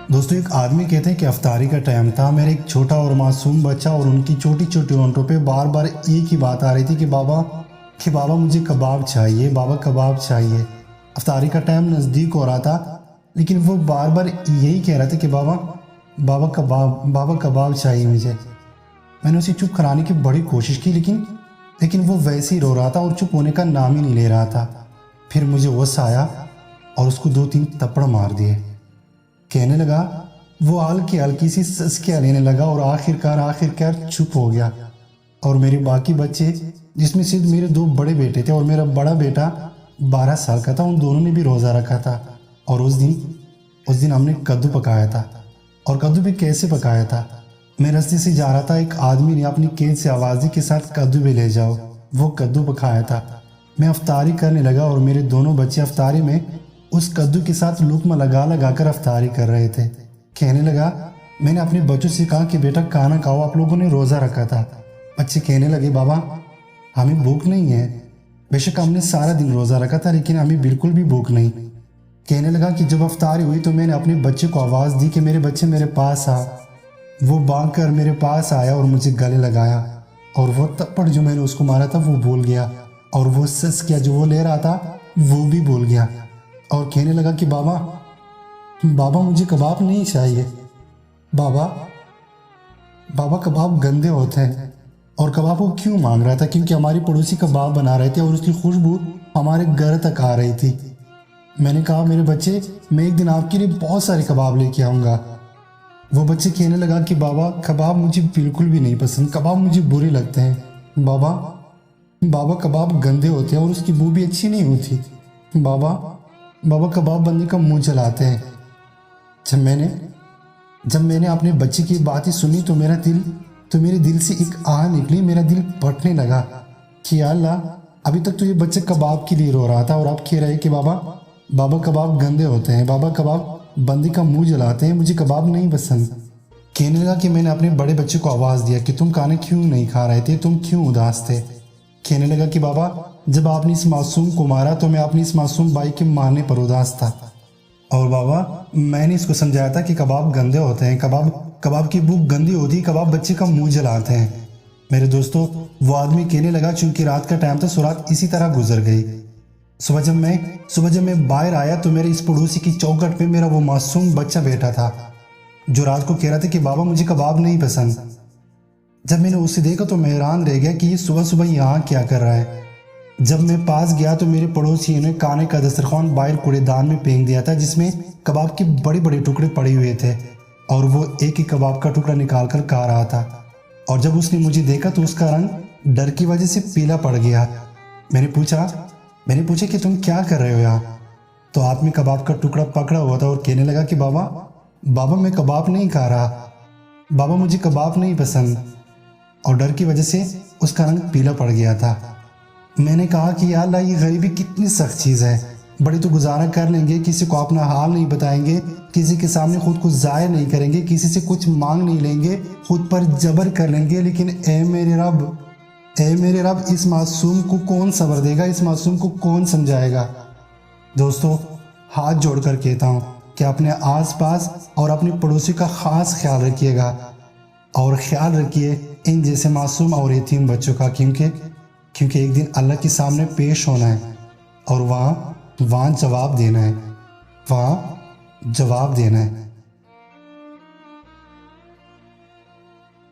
دوستو ایک آدمی کہتے ہیں کہ افطاری کا ٹائم تھا، میرے ایک چھوٹا اور معصوم بچہ اور ان کی چھوٹی چھوٹی ہونٹوں پہ بار بار ایک ہی بات آ رہی تھی کہ بابا مجھے کباب چاہیے، بابا کباب چاہیے۔ افطاری کا ٹائم نزدیک ہو رہا تھا لیکن وہ بار بار یہی کہہ رہا تھا کہ بابا کباب چاہیے مجھے۔ میں نے اسے چپ کرانے کی بڑی کوشش کی لیکن وہ ویسے ہی رو رہا تھا اور چپ ہونے کا نام ہی نہیں لے رہا تھا۔ پھر مجھے غصہ آیا اور اس کو 2-3 تپڑ مار دیے۔ کہنے لگا، وہ ہلکی سی سسکیاں لینے لگا اور آخر کار چپ ہو گیا۔ اور میرے باقی بچے، جس میں صرف میرے 2 بڑے بیٹے تھے اور میرا بڑا بیٹا 12 سال کا تھا، ان دونوں نے بھی روزہ رکھا تھا۔ اور اس دن ہم نے کدو پکایا تھا۔ اور کدو بھی کیسے پکایا تھا؟ میں رستے سے جا رہا تھا، ایک آدمی نے اپنی کیج سے آواز دی کے ساتھ کدو بھی لے جاؤ۔ وہ کدو پکایا تھا۔ میں افطاری کرنے لگا اور میرے دونوں بچے افطاری میں اس کدو کے ساتھ لقمہ لگا کر افطاری کر رہے تھے۔ کہنے لگا، میں نے اپنے بچوں سے کہا کہ بیٹا کھانا کھاؤ، آپ لوگوں نے روزہ رکھا تھا۔ بچے کہنے لگے، بابا ہمیں بھوک نہیں ہے۔ بے شک ہم نے سارا دن روزہ رکھا تھا لیکن ہمیں بالکل بھی بھوک نہیں۔ کہنے لگا کہ جب افطاری ہوئی تو میں نے اپنے بچے کو آواز دی کہ میرے بچے میرے پاس آ۔ وہ بھاگ کر میرے پاس آیا اور مجھے گلے لگایا، اور وہ تپڑ جو میں نے اس کو مارا تھا وہ بھول گیا، اور وہ سسکیا جو وہ لے رہا تھا وہ بھی بھول گیا، اور کہنے لگا کہ بابا مجھے کباب نہیں چاہیے۔ بابا کباب گندے ہوتے ہیں۔ اور کباب وہ کیوں مانگ رہا تھا؟ کیونکہ ہماری پڑوسی کباب بنا رہے تھے اور اس کی خوشبو ہمارے گھر تک آ رہی تھی۔ میں نے کہا، میرے بچے میں ایک دن آپ کے لیے بہت سارے کباب لے کے آؤں گا۔ وہ بچے کہنے لگا کہ بابا کباب مجھے بالکل بھی نہیں پسند، کباب مجھے برے لگتے ہیں۔ بابا کباب گندے ہوتے ہیں اور اس کی بو بھی اچھی نہیں ہوتی۔ بابا کباب بندے کا منہ جلاتے ہیں۔ جب میں نے اپنے بچے کی باتیں سنی تو میرے دل سے ایک آہ نکلی، میرا دل پھٹنے لگا کہ یا اللہ، ابھی تک تو یہ بچہ کباب کے لیے رو رہا تھا اور اب کہہ رہے کہ بابا کباب گندے ہوتے ہیں، بابا کباب بندے کا منہ جلاتے ہیں، مجھے کباب نہیں پسند۔ کہنے لگا کہ میں نے اپنے بڑے بچے کو آواز دیا کہ تم کھانا کیوں نہیں کھا رہے تھے، تم کیوں اداس تھے؟ کہنے لگا کہ بابا جب آپ نے اس معصوم کو مارا تو میں اپنی اس معصوم بھائی کے مارنے پر اداس تھا، اور بابا میں نے اس کو سمجھایا تھا کہ کباب گندے ہوتے ہیں، کباب کی بو گندی ہوتی، کباب بچے کا منہ جلاتے ہیں۔ میرے دوستو، وہ آدمی کہنے لگا چونکہ رات کا ٹائم تھا، سو رات اسی طرح گزر گئی۔ صبح جب میں باہر آیا تو میرے اس پڑوسی کی چوکھٹ پہ میرا وہ معصوم بچہ بیٹھا تھا جو رات کو کہہ رہا تھا کہ بابا مجھے کباب نہیں پسند۔ جب میں نے اسے دیکھا تو میں حیران رہ گیا کہ یہ صبح یہاں کیا کر رہا ہے۔ جب میں پاس گیا تو میرے پڑوسی نے کھانے کا دسترخوان باہر کوڑے دان میں پھینک دیا تھا جس میں کباب کے بڑے بڑے ٹکڑے پڑے ہوئے تھے، اور وہ ایک ایک کباب کا ٹکڑا نکال کر کھا رہا تھا۔ اور جب اس نے مجھے دیکھا تو اس کا رنگ ڈر کی وجہ سے پیلا پڑ گیا۔ میں نے پوچھا کہ تم کیا کر رہے ہو یہاں؟ تو ہاتھ میں کباب کا ٹکڑا پکڑا ہوا تھا اور کہنے لگا کہ بابا میں کباب نہیں کھا رہا، بابا مجھے کباب نہیں پسند، اور ڈر کی وجہ سے اس کا رنگ پیلا پڑ گیا تھا۔ میں نے کہا کہ یا اللہ، یہ غریبی کتنی سخت چیز ہے، بڑی تو گزارا کر لیں گے، کسی کو اپنا حال نہیں بتائیں گے، کسی کے سامنے خود کو ظاہر نہیں کریں گے، کسی سے کچھ مانگ نہیں لیں گے، خود پر جبر کر لیں گے، لیکن اے میرے رب اس معصوم کو کون صبر دے گا، اس معصوم کو کون سمجھائے گا؟ دوستو، ہاتھ جوڑ کر کہتا ہوں کہ اپنے آس پاس اور اپنے پڑوسی کا خاص خیال رکھیے گا، اور خیال رکھیے ان جیسے معصوم اور یتیم بچوں کا، کیونکہ ایک دن اللہ کے سامنے پیش ہونا ہے اور وہاں جواب دینا ہے،